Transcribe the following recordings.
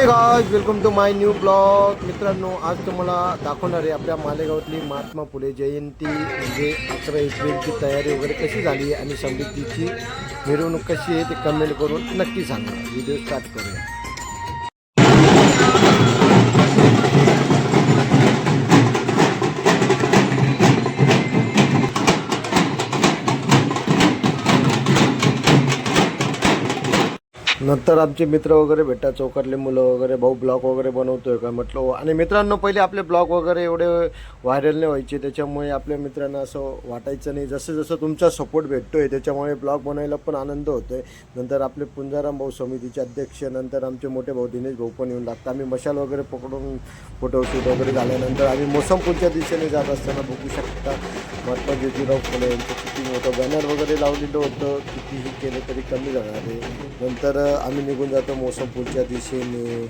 हे guys, welcome to my new blog. मित्रांनो, आज तुम्हाला दाखवणार आहे आपल्या मालेगावातली महात्मा फुले जयंती म्हणजे 11 एप्रिलची तयारी वगैरे कशी झाली आणि समृद्धीची मिरवणूक कशी आहे ते कमेंट करून नक्की सांगा. व्हिडिओ स्टार्ट करूया. नंतर आमचे मित्र वगैरे भेटा, चौकातले मुलं वगैरे, भाऊ ब्लॉग वगैरे बनवतोय का म्हटलं. आणि मित्रांनो, पहिले आपले ब्लॉग वगैरे एवढे व्हायरल नाही व्हायचे, त्याच्यामुळे आपल्या मित्रांना असं वाटायचं नाही. जसं जसं तुमचा सपोर्ट भेटतोय त्याच्यामुळे ब्लॉग बनायला पण आनंद होतोय. नंतर आपले पुंजाराम भाऊ समितीचे अध्यक्ष, नंतर आमचे मोठे भाऊ दिनेश भाऊ पण येऊन लागतात. आम्ही मशाल वगैरे पकडून फोटोशूट वगैरे झाल्यानंतर आम्ही मोसमपूरच्या दिशेने जात असताना बघू शकता महात्मा ज्योतिराव फुले यांचं किती मोठं बॅनर वगैरे लावलेलं होतं. कितीही केलं तरी कमी जाणार आहे. नंतर आम्ही निघून जातो मोसमपूरच्या दिशेने.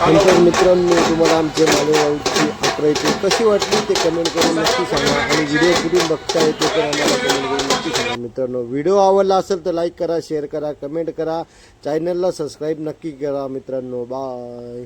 नंतर मित्रांनो, तुम्हाला आमच्या मालेगावची 11 एप्रिल कशी वाटली ते कमेंट करून नक्की सांगा. आणि व्हिडिओ कुठून बघताय ते पण आम्हाला कमेंट करून नक्की सांगा. मित्रांनो, व्हिडिओ आवडला असेल तर लाईक करा, शेअर करा, कमेंट करा, चॅनलला सबस्क्राईब नक्की करा. मित्रांनो, बाय.